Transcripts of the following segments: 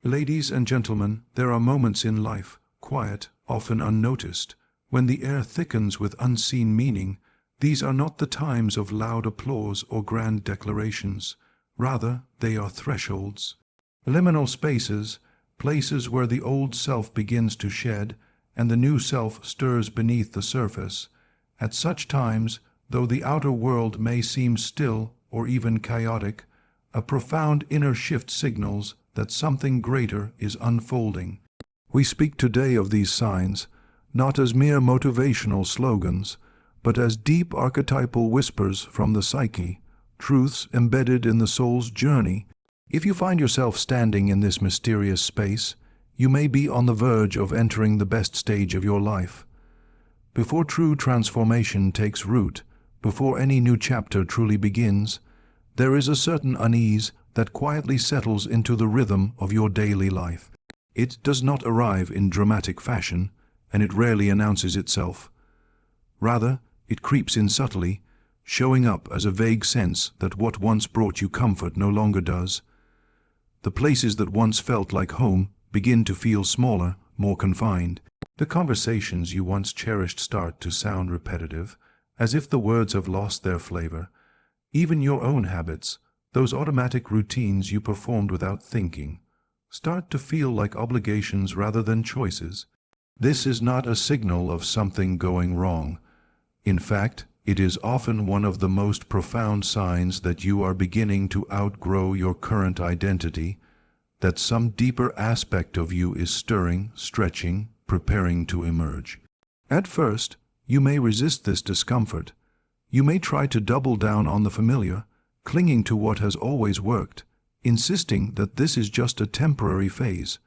Ladies and gentlemen, there are moments in life, quiet, often unnoticed, when the air thickens with unseen meaning. These are not the times of loud applause or grand declarations. Rather, they are thresholds. Liminal spaces, places where the old self begins to shed and the new self stirs beneath the surface. At such times, though the outer world may seem still or even chaotic, a profound inner shift signals that something greater is unfolding. We speak today of these signs, not as mere motivational slogans, but as deep archetypal whispers from the psyche, truths embedded in the soul's journey. If you find yourself standing in this mysterious space, you may be on the verge of entering the best stage of your life. Before true transformation takes root, before any new chapter truly begins, there is a certain unease that quietly settles into the rhythm of your daily life. It does not arrive in dramatic fashion, and it rarely announces itself. Rather, it creeps in subtly, showing up as a vague sense that what once brought you comfort no longer does. The places that once felt like home begin to feel smaller, more confined. The conversations you once cherished start to sound repetitive, as if the words have lost their flavor. Even your own habits, those automatic routines you performed without thinking, start to feel like obligations rather than choices. This is not a signal of something going wrong. In fact, it is often one of the most profound signs that you are beginning to outgrow your current identity, that some deeper aspect of you is stirring, stretching, preparing to emerge. At first, you may resist this discomfort. You may try to double down on the familiar, clinging to what has always worked, insisting that this is just a temporary phase.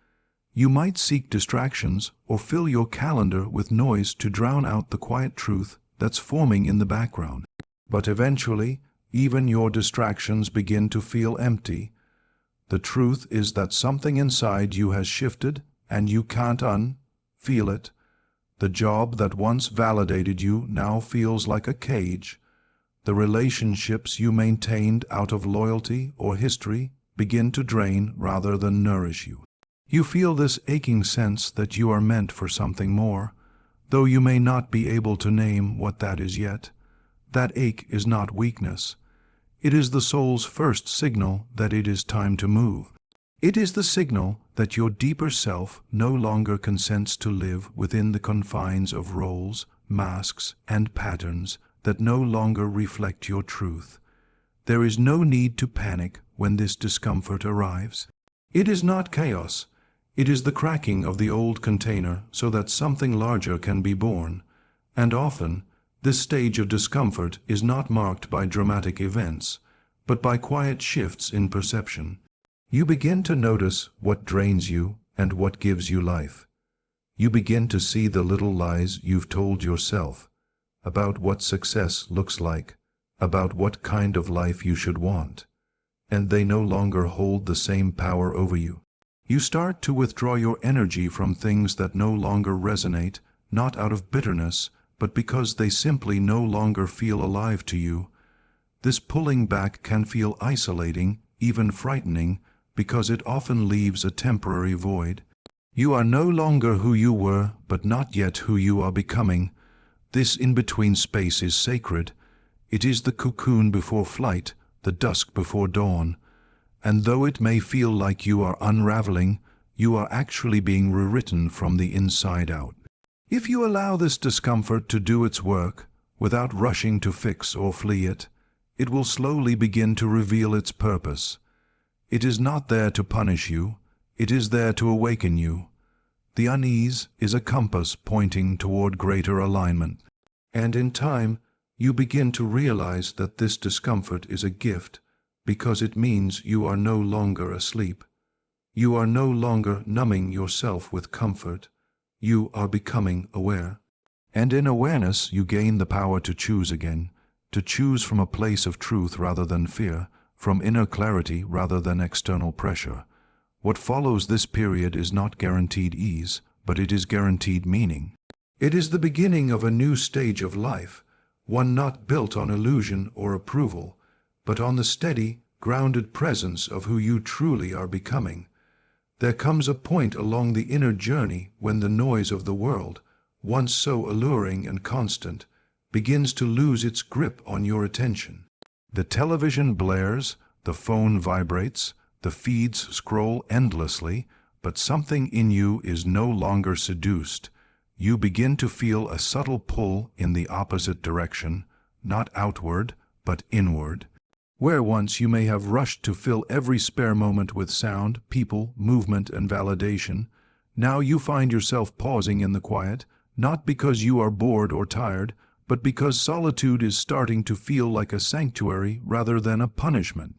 You might seek distractions or fill your calendar with noise to drown out the quiet truth that's forming in the background. But eventually, even your distractions begin to feel empty. The truth is that something inside you has shifted, and you can't feel it. The job that once validated you now feels like a cage. The relationships you maintained out of loyalty or history begin to drain rather than nourish you. You feel this aching sense that you are meant for something more, though you may not be able to name what that is yet. That ache is not weakness. It is the soul's first signal that it is time to move. It is the signal that your deeper self no longer consents to live within the confines of roles, masks, and patterns that no longer reflect your truth. There is no need to panic when this discomfort arrives. It is not chaos. It is the cracking of the old container so that something larger can be born. And often, this stage of discomfort is not marked by dramatic events, but by quiet shifts in perception. You begin to notice what drains you and what gives you life. You begin to see the little lies you've told yourself about what success looks like, about what kind of life you should want, and they no longer hold the same power over you. You start to withdraw your energy from things that no longer resonate, not out of bitterness, but because they simply no longer feel alive to you. This pulling back can feel isolating, even frightening, because it often leaves a temporary void. You are no longer who you were, but not yet who you are becoming. This in-between space is sacred. It is the cocoon before flight, the dusk before dawn. And though it may feel like you are unraveling, you are actually being rewritten from the inside out. If you allow this discomfort to do its work, without rushing to fix or flee it, it will slowly begin to reveal its purpose. It is not there to punish you, it is there to awaken you. The unease is a compass pointing toward greater alignment. And in time, you begin to realize that this discomfort is a gift, because it means you are no longer asleep. You are no longer numbing yourself with comfort. You are becoming aware. And in awareness, you gain the power to choose again, to choose from a place of truth rather than fear, from inner clarity rather than external pressure. What follows this period is not guaranteed ease, but it is guaranteed meaning. It is the beginning of a new stage of life, one not built on illusion or approval, but on the steady, grounded presence of who you truly are becoming. There comes a point along the inner journey when the noise of the world, once so alluring and constant, begins to lose its grip on your attention. The television blares, the phone vibrates, the feeds scroll endlessly, but something in you is no longer seduced. You begin to feel a subtle pull in the opposite direction, not outward, but inward. Where once you may have rushed to fill every spare moment with sound, people, movement, and validation, now you find yourself pausing in the quiet, not because you are bored or tired, but because solitude is starting to feel like a sanctuary rather than a punishment.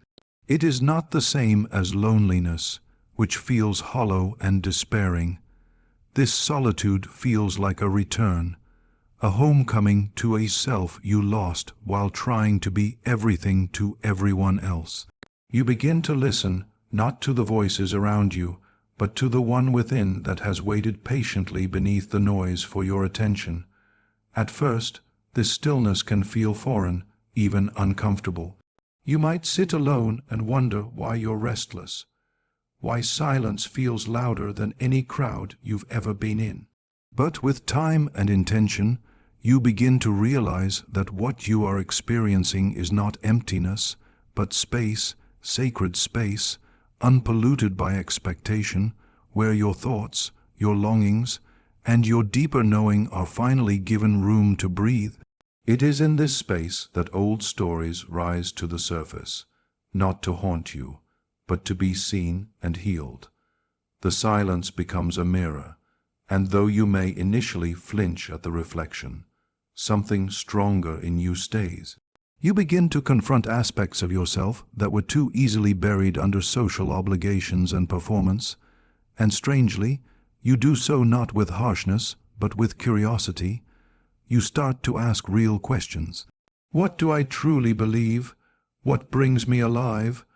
It is not the same as loneliness, which feels hollow and despairing. This solitude feels like a return, a homecoming to a self you lost while trying to be everything to everyone else. You begin to listen, not to the voices around you, but to the one within that has waited patiently beneath the noise for your attention. At first, this stillness can feel foreign, even uncomfortable. You might sit alone and wonder why you're restless, why silence feels louder than any crowd you've ever been in. But with time and intention, you begin to realize that what you are experiencing is not emptiness, but space, sacred space, unpolluted by expectation, where your thoughts, your longings, and your deeper knowing are finally given room to breathe. It is in this space that old stories rise to the surface, not to haunt you, but to be seen and healed. The silence becomes a mirror, and though you may initially flinch at the reflection, something stronger in you stays. You begin to confront aspects of yourself that were too easily buried under social obligations and performance, and strangely, you do so not with harshness, but with curiosity. You start to ask real questions. What do I truly believe? What brings me alive?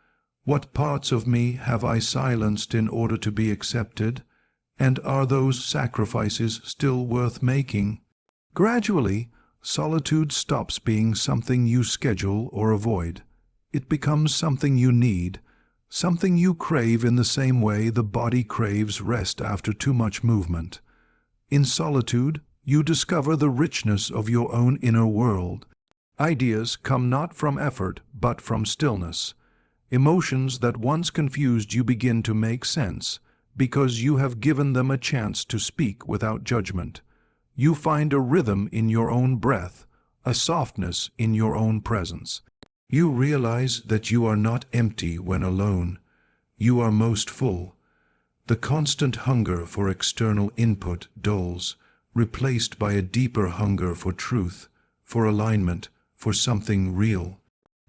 What parts of me have I silenced in order to be accepted? And are those sacrifices still worth making? Gradually, solitude stops being something you schedule or avoid. It becomes something you need, something you crave in the same way the body craves rest after too much movement. In solitude, you discover the richness of your own inner world. Ideas come not from effort, but from stillness. Emotions that once confused you begin to make sense, because you have given them a chance to speak without judgment. You find a rhythm in your own breath, a softness in your own presence. You realize that you are not empty when alone. You are most full. The constant hunger for external input dulls, replaced by a deeper hunger for truth, for alignment, for something real.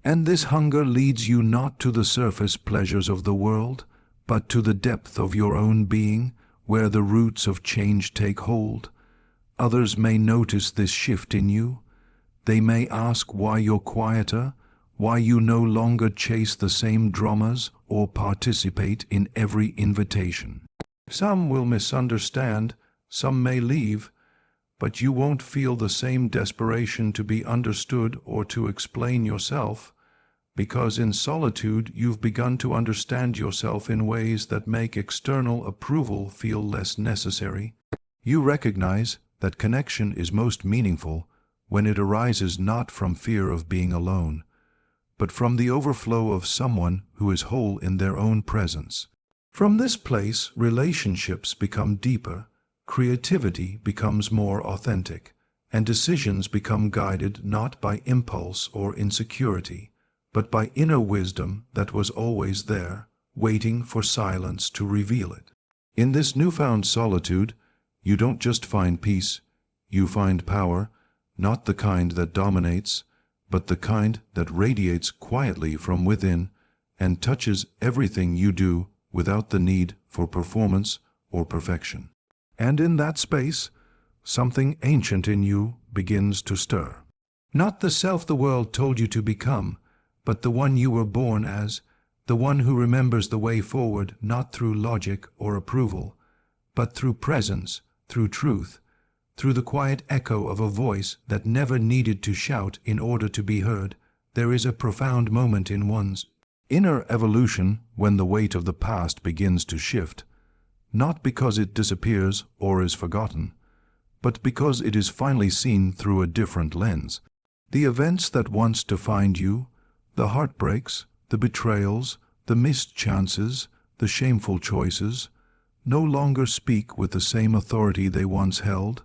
And this hunger leads you not to the surface pleasures of the world, but to the depth of your own being, where the roots of change take hold. Others may notice this shift in you. They may ask why you're quieter, why you no longer chase the same dramas or participate in every invitation. Some will misunderstand, some may leave, but you won't feel the same desperation to be understood or to explain yourself, because in solitude you've begun to understand yourself in ways that make external approval feel less necessary. You recognize that connection is most meaningful when it arises not from fear of being alone, but from the overflow of someone who is whole in their own presence. From this place, relationships become deeper, creativity becomes more authentic, and decisions become guided not by impulse or insecurity, but by inner wisdom that was always there, waiting for silence to reveal it. In this newfound solitude, you don't just find peace, you find power, not the kind that dominates, but the kind that radiates quietly from within and touches everything you do without the need for performance or perfection. And in that space, something ancient in you begins to stir. Not the self the world told you to become, but the one you were born as, the one who remembers the way forward not through logic or approval, but through presence, through truth, through the quiet echo of a voice that never needed to shout in order to be heard. There is a profound moment in one's inner evolution when the weight of the past begins to shift, not because it disappears or is forgotten, but because it is finally seen through a different lens. The events that once defined you, the heartbreaks, the betrayals, the missed chances, the shameful choices, no longer speak with the same authority they once held.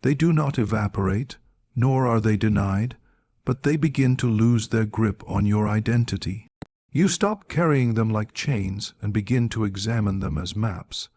They do not evaporate, nor are they denied, but they begin to lose their grip on your identity. You stop carrying them like chains and begin to examine them as maps.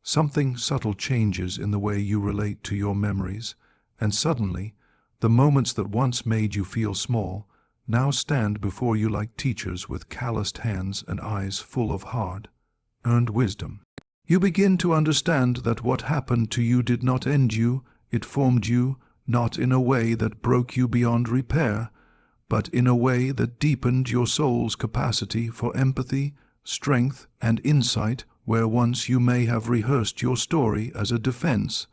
Something subtle changes in the way you relate to your memories, and suddenly, the moments that once made you feel small now stand before you like teachers with calloused hands and eyes full of hard-earned wisdom. You begin to understand that what happened to you did not end you, it formed you, not in a way that broke you beyond repair, but in a way that deepened your soul's capacity for empathy, strength, and insight, where once you may have rehearsed your story as a defense,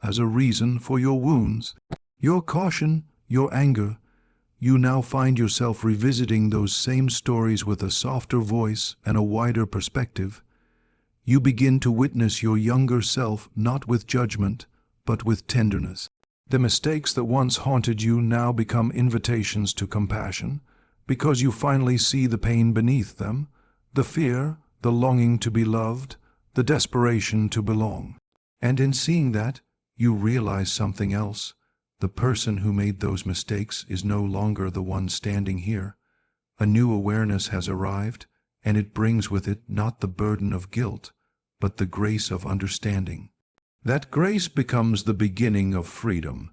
as a reason for your wounds, your caution, your anger. You now find yourself revisiting those same stories with a softer voice and a wider perspective. You begin to witness your younger self not with judgment, but with tenderness. The mistakes that once haunted you now become invitations to compassion, because you finally see the pain beneath them, the fear, the longing to be loved, the desperation to belong. And in seeing that, you realize something else. The person who made those mistakes is no longer the one standing here. A new awareness has arrived, and it brings with it not the burden of guilt, but the grace of understanding. That grace becomes the beginning of freedom,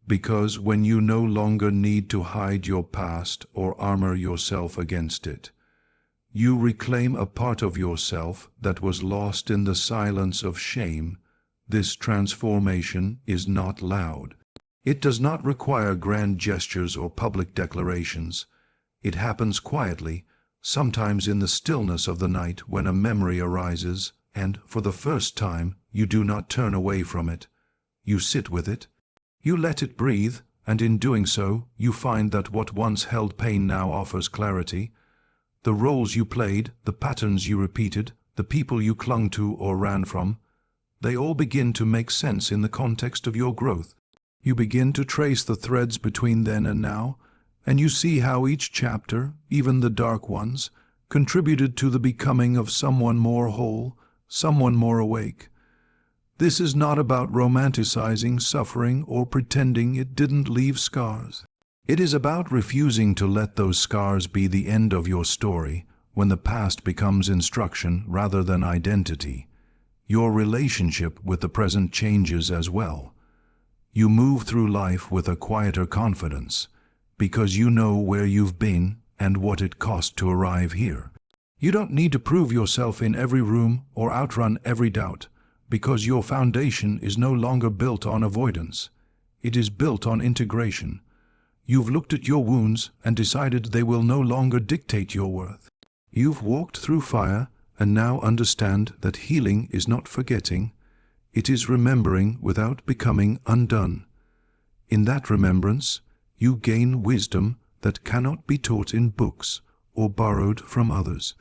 because when you no longer need to hide your past or armor yourself against it, you reclaim a part of yourself that was lost in the silence of shame. This transformation is not loud. It does not require grand gestures or public declarations. It happens quietly, sometimes in the stillness of the night when a memory arises, and, for the first time, you do not turn away from it. You sit with it. You let it breathe, and in doing so, you find that what once held pain now offers clarity. The roles you played, the patterns you repeated, the people you clung to or ran from, they all begin to make sense in the context of your growth. You begin to trace the threads between then and now, and you see how each chapter, even the dark ones, contributed to the becoming of someone more whole, someone more awake. This is not about romanticizing suffering or pretending it didn't leave scars. It is about refusing to let those scars be the end of your story when the past becomes instruction rather than identity. Your relationship with the present changes as well. You move through life with a quieter confidence because you know where you've been and what it cost to arrive here. You don't need to prove yourself in every room or outrun every doubt because your foundation is no longer built on avoidance. It is built on integration. You've looked at your wounds and decided they will no longer dictate your worth. You've walked through fire and now understand that healing is not forgetting, it is remembering without becoming undone. In that remembrance, you gain wisdom that cannot be taught in books or borrowed from others.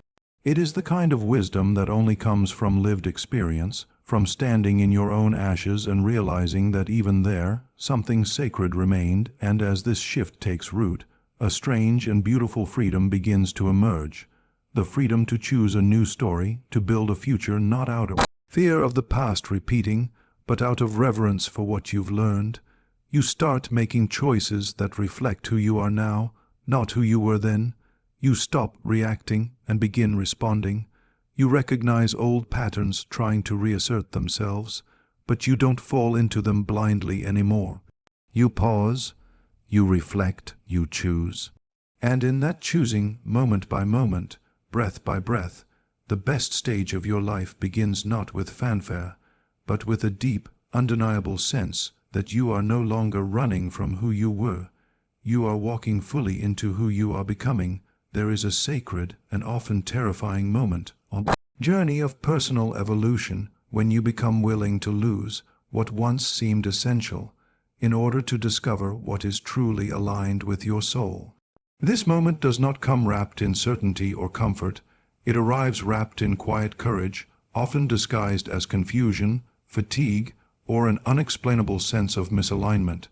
It is the kind of wisdom that only comes from lived experience, from standing in your own ashes and realizing that even there, something sacred remained, and as this shift takes root, a strange and beautiful freedom begins to emerge. The freedom to choose a new story, to build a future not out of fear of the past repeating, but out of reverence for what you've learned. You start making choices that reflect who you are now, not who you were then. You stop reacting and begin responding. You recognize old patterns trying to reassert themselves, but you don't fall into them blindly anymore. You pause, you reflect, you choose. And in that choosing, moment by moment, breath by breath, the best stage of your life begins not with fanfare, but with a deep, undeniable sense that you are no longer running from who you were. You are walking fully into who you are becoming. There is a sacred and often terrifying moment on the journey of personal evolution when you become willing to lose what once seemed essential in order to discover what is truly aligned with your soul. This moment does not come wrapped in certainty or comfort. It arrives wrapped in quiet courage, often disguised as confusion, fatigue, or an unexplainable sense of misalignment.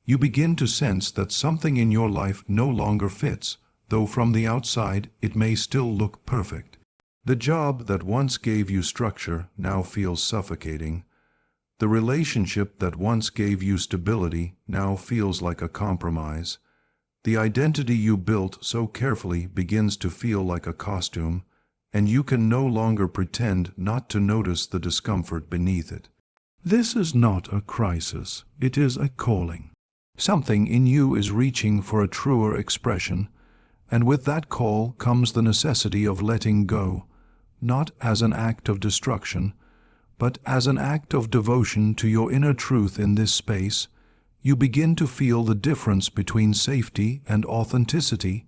You begin to sense that something in your life no longer fits, though from the outside it may still look perfect. The job that once gave you structure now feels suffocating. The relationship that once gave you stability now feels like a compromise. The identity you built so carefully begins to feel like a costume, and you can no longer pretend not to notice the discomfort beneath it. This is not a crisis, it is a calling. Something in you is reaching for a truer expression, and with that call comes the necessity of letting go, not as an act of destruction, but as an act of devotion to your inner truth. In this space, you begin to feel the difference between safety and authenticity.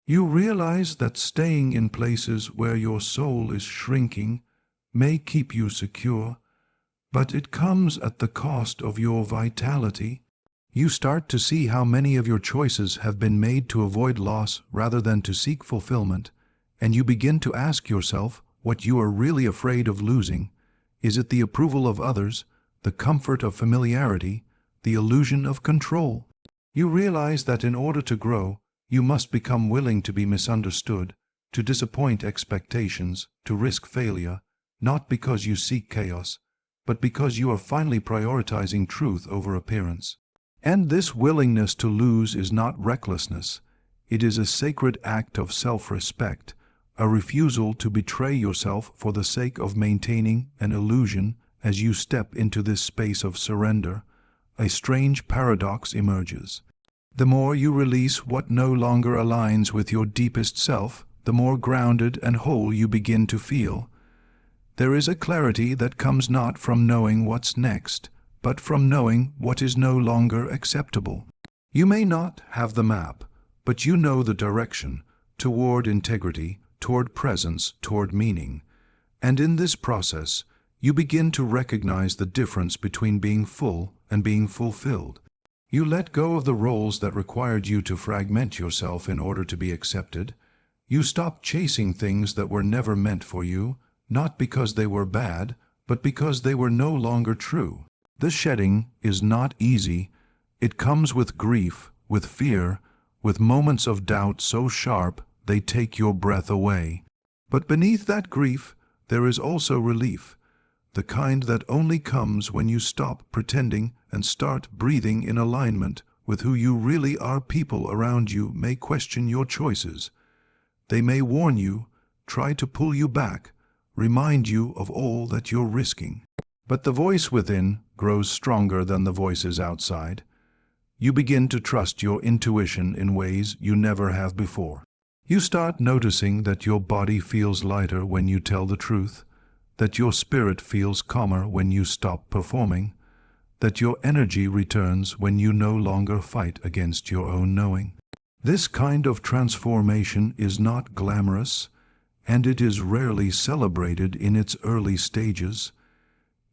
You realize that staying in places where your soul is shrinking may keep you secure, but it comes at the cost of your vitality. You start to see how many of your choices have been made to avoid loss rather than to seek fulfillment, and you begin to ask yourself what you are really afraid of losing. Is it the approval of others, the comfort of familiarity, the illusion of control? You realize that in order to grow, you must become willing to be misunderstood, to disappoint expectations, to risk failure, not because you seek chaos, but because you are finally prioritizing truth over appearance. And this willingness to lose is not recklessness. It is a sacred act of self-respect, a refusal to betray yourself for the sake of maintaining an illusion. As you step into this space of surrender, a strange paradox emerges. The more you release what no longer aligns with your deepest self, the more grounded and whole you begin to feel. There is a clarity that comes not from knowing what's next, but from knowing what is no longer acceptable. You may not have the map, but you know the direction, toward integrity, toward presence, toward meaning. And in this process, you begin to recognize the difference between being full and being fulfilled. You let go of the roles that required you to fragment yourself in order to be accepted. You stop chasing things that were never meant for you, not because they were bad, but because they were no longer true. The shedding is not easy. It comes with grief, with fear, with moments of doubt so sharp they take your breath away. But beneath that grief, there is also relief, the kind that only comes when you stop pretending and start breathing in alignment with who you really are. People around you may question your choices. They may warn you, try to pull you back, remind you of all that you're risking. But the voice within grows stronger than the voices outside. You begin to trust your intuition in ways you never have before. You start noticing that your body feels lighter when you tell the truth, that your spirit feels calmer when you stop performing, that your energy returns when you no longer fight against your own knowing. This kind of transformation is not glamorous, and it is rarely celebrated in its early stages.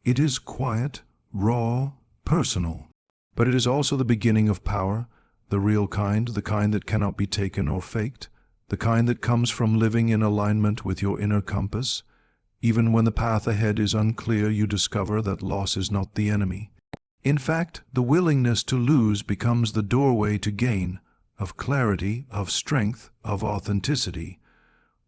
It is quiet, raw, personal. But it is also the beginning of power, the real kind, the kind that cannot be taken or faked, the kind that comes from living in alignment with your inner compass. Even when the path ahead is unclear, you discover that loss is not the enemy. In fact, the willingness to lose becomes the doorway to gain, of clarity, of strength, of authenticity.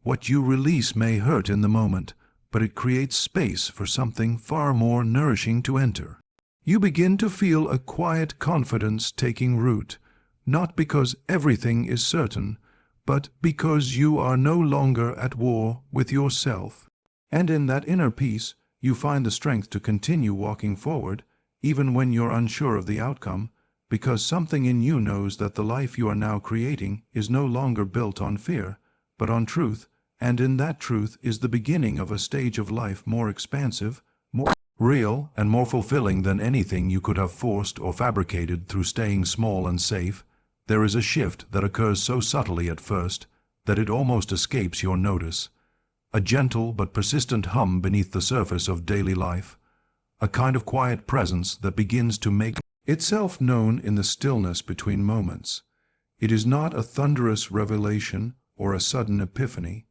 What you release may hurt in the moment, but it creates space for something far more nourishing to enter. You begin to feel a quiet confidence taking root, not because everything is certain, but because you are no longer at war with yourself. And in that inner peace, you find the strength to continue walking forward, even when you're unsure of the outcome, because something in you knows that the life you are now creating is no longer built on fear, but on truth, and in that truth is the beginning of a stage of life more expansive, more real, and more fulfilling than anything you could have forced or fabricated through staying small and safe. There is a shift that occurs so subtly at first that it almost escapes your notice. A gentle but persistent hum beneath the surface of daily life, a kind of quiet presence that begins to make itself known in the stillness between moments. It is not a thunderous revelation or a sudden epiphany,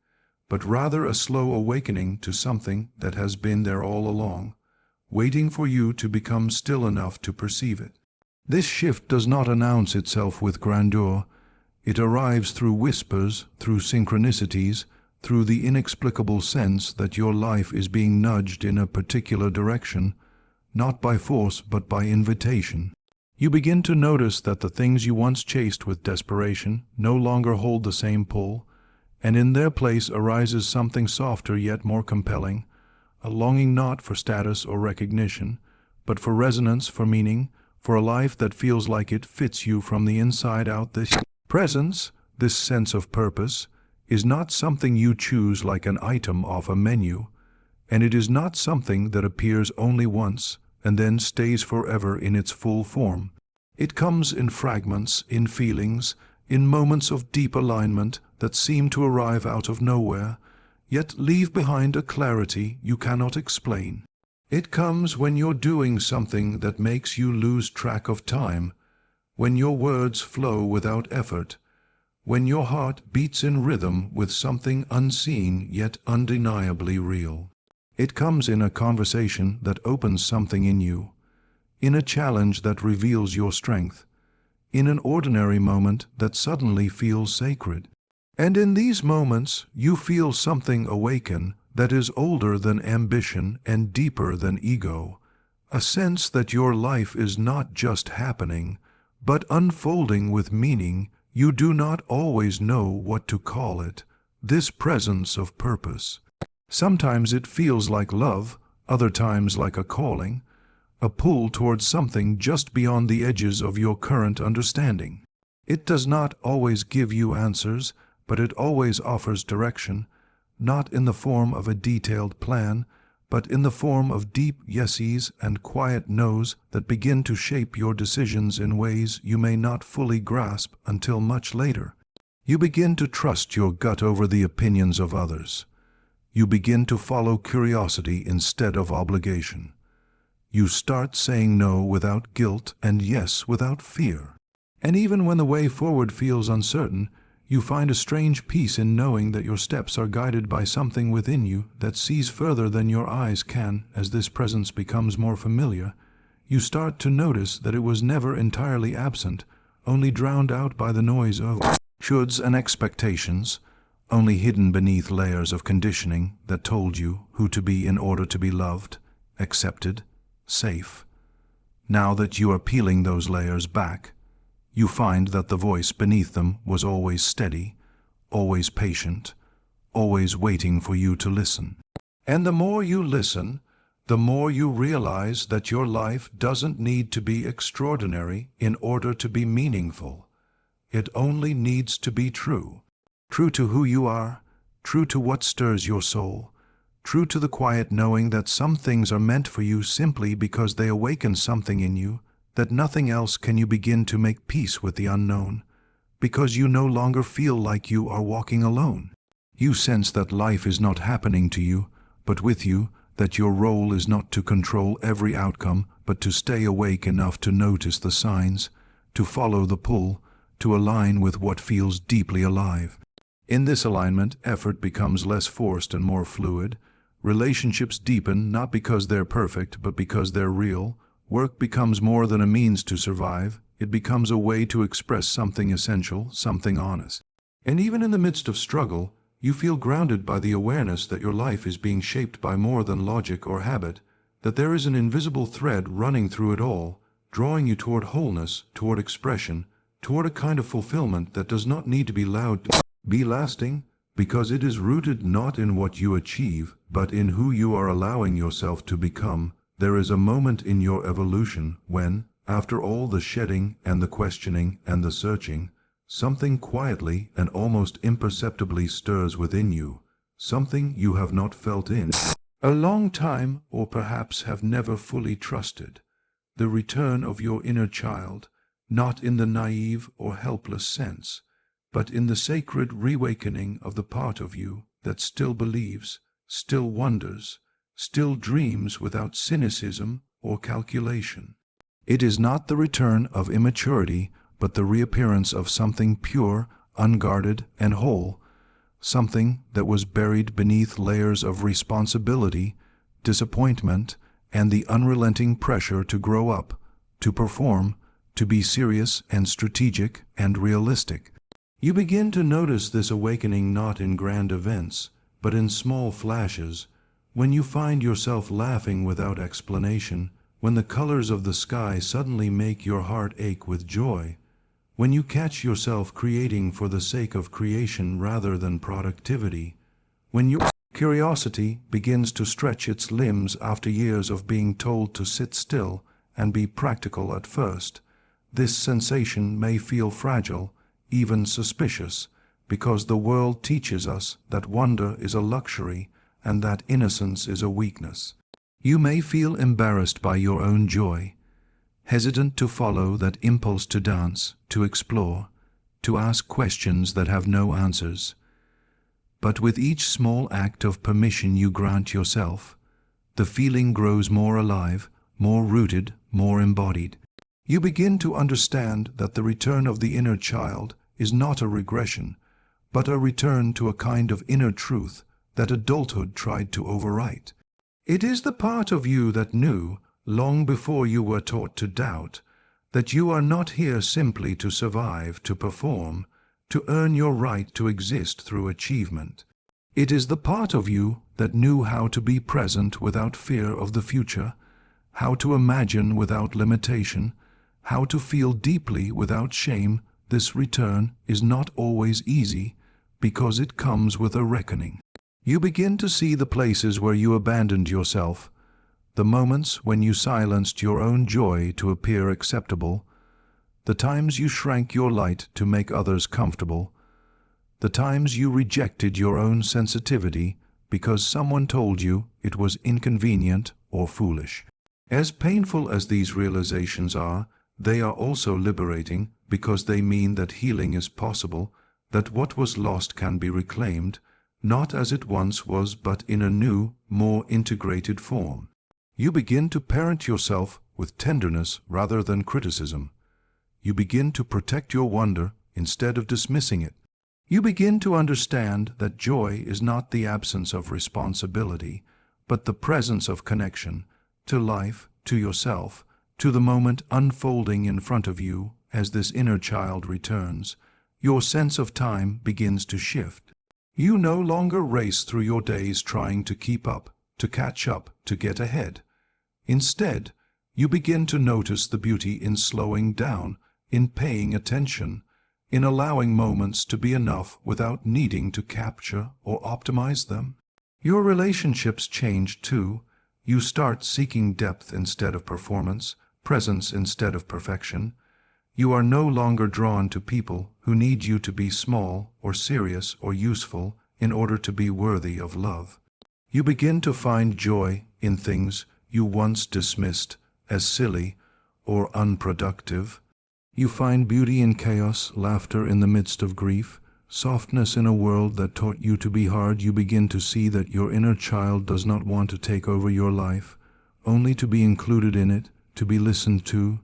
but rather a slow awakening to something that has been there all along, waiting for you to become still enough to perceive it. This shift does not announce itself with grandeur. It arrives through whispers, through synchronicities, through the inexplicable sense that your life is being nudged in a particular direction, not by force but by invitation. You begin to notice that the things you once chased with desperation no longer hold the same pull, and in their place arises something softer yet more compelling, a longing not for status or recognition, but for resonance, for meaning, for a life that feels like it fits you from the inside out. This presence, this sense of purpose, is not something you choose like an item off a menu, and it is not something that appears only once and then stays forever in its full form. It comes in fragments, in feelings, in moments of deep alignment that seem to arrive out of nowhere, yet leave behind a clarity you cannot explain. It comes when you're doing something that makes you lose track of time, when your words flow without effort, when your heart beats in rhythm with something unseen yet undeniably real. It comes in a conversation that opens something in you, in a challenge that reveals your strength, in an ordinary moment that suddenly feels sacred. And in these moments you feel something awaken that is older than ambition and deeper than ego, a sense that your life is not just happening, but unfolding with meaning you do not always know what to call it, this presence of purpose. Sometimes it feels like love, other times like a calling, a pull towards something just beyond the edges of your current understanding. It does not always give you answers, but it always offers direction, not in the form of a detailed plan, but in the form of deep yeses and quiet nos that begin to shape your decisions in ways you may not fully grasp until much later. You begin to trust your gut over the opinions of others. You begin to follow curiosity instead of obligation. You start saying no without guilt and yes without fear. And even when the way forward feels uncertain, you find a strange peace in knowing that your steps are guided by something within you that sees further than your eyes can. As this presence becomes more familiar, you start to notice that it was never entirely absent, only drowned out by the noise of shoulds and expectations, only hidden beneath layers of conditioning that told you who to be in order to be loved, accepted, safe. Now that you are peeling those layers back, you find that the voice beneath them was always steady, always patient, always waiting for you to listen. And the more you listen, the more you realize that your life doesn't need to be extraordinary in order to be meaningful. It only needs to be true. True to who you are, true to what stirs your soul, true to the quiet knowing that some things are meant for you simply because they awaken something in you, that nothing else can you begin to make peace with the unknown, because you no longer feel like you are walking alone. You sense that life is not happening to you, but with you, that your role is not to control every outcome, but to stay awake enough to notice the signs, to follow the pull, to align with what feels deeply alive. In this alignment, effort becomes less forced and more fluid. Relationships deepen not because they're perfect, but because they're real. Work becomes more than a means to survive. It becomes a way to express something essential, something honest. And even in the midst of struggle, you feel grounded by the awareness that your life is being shaped by more than logic or habit, that there is an invisible thread running through it all, drawing you toward wholeness, toward expression, toward a kind of fulfillment that does not need to be loud to be lasting, because it is rooted not in what you achieve, but in who you are allowing yourself to become. There is a moment in your evolution when, after all the shedding and the questioning and the searching, something quietly and almost imperceptibly stirs within you, something you have not felt in a long time, or perhaps have never fully trusted. The return of your inner child, not in the naive or helpless sense, but in the sacred reawakening of the part of you that still believes, still wonders, still dreams without cynicism or calculation. It is not the return of immaturity, but the reappearance of something pure, unguarded, and whole, something that was buried beneath layers of responsibility, disappointment, and the unrelenting pressure to grow up, to perform, to be serious and strategic and realistic. You begin to notice this awakening not in grand events, but in small flashes, when you find yourself laughing without explanation, when the colors of the sky suddenly make your heart ache with joy, when you catch yourself creating for the sake of creation rather than productivity, when your curiosity begins to stretch its limbs after years of being told to sit still and be practical at first. This sensation may feel fragile, even suspicious, because the world teaches us that wonder is a luxury and that innocence is a weakness. You may feel embarrassed by your own joy, hesitant to follow that impulse to dance, to explore, to ask questions that have no answers. But with each small act of permission you grant yourself, the feeling grows more alive, more rooted, more embodied. You begin to understand that the return of the inner child is not a regression, but a return to a kind of inner truth that adulthood tried to overwrite. It is the part of you that knew, long before you were taught to doubt, that you are not here simply to survive, to perform, to earn your right to exist through achievement. It is the part of you that knew how to be present without fear of the future, how to imagine without limitation, how to feel deeply without shame. This return is not always easy, because it comes with a reckoning. You begin to see the places where you abandoned yourself, the moments when you silenced your own joy to appear acceptable, the times you shrank your light to make others comfortable, the times you rejected your own sensitivity because someone told you it was inconvenient or foolish. As painful as these realizations are, they are also liberating because they mean that healing is possible, that what was lost can be reclaimed, not as it once was but in a new, more integrated form. You begin to parent yourself with tenderness rather than criticism. You begin to protect your wonder instead of dismissing it. You begin to understand that joy is not the absence of responsibility, but the presence of connection to life, to yourself, to the moment unfolding in front of you as this inner child returns. Your sense of time begins to shift. You no longer race through your days trying to keep up, to catch up, to get ahead. Instead, you begin to notice the beauty in slowing down, in paying attention, in allowing moments to be enough without needing to capture or optimize them. Your relationships change too. You start seeking depth instead of performance, presence instead of perfection. You are no longer drawn to people who need you to be small or serious or useful in order to be worthy of love. You begin to find joy in things you once dismissed as silly or unproductive. You find beauty in chaos, laughter in the midst of grief, softness in a world that taught you to be hard. You begin to see that your inner child does not want to take over your life, only to be included in it, to be listened to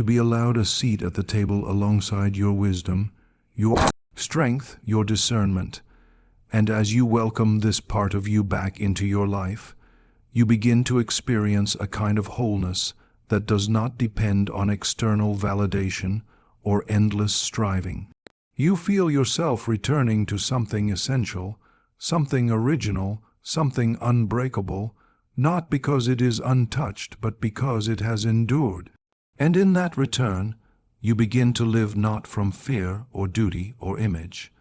be allowed a seat at the table alongside your wisdom, your strength, your discernment. And as you welcome this part of you back into your life, you begin to experience a kind of wholeness that does not depend on external validation or endless striving. You feel yourself returning to something essential, something original, something unbreakable, not because it is untouched, but because it has endured. And in that return, you begin to live not from fear or duty or image,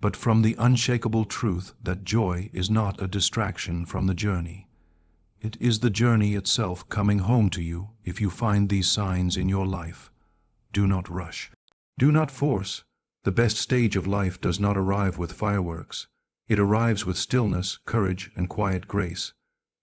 but from the unshakable truth that joy is not a distraction from the journey. It is the journey itself coming home to you. If you find these signs in your life, do not rush. Do not force. The best stage of life does not arrive with fireworks. It arrives with stillness, courage, and quiet grace.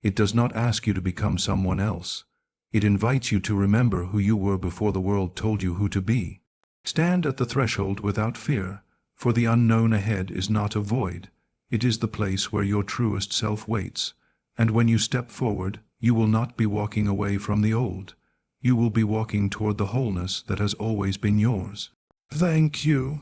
It does not ask you to become someone else. It invites you to remember who you were before the world told you who to be. Stand at the threshold without fear, for the unknown ahead is not a void. It is the place where your truest self waits. And when you step forward, you will not be walking away from the old. You will be walking toward the wholeness that has always been yours. Thank you.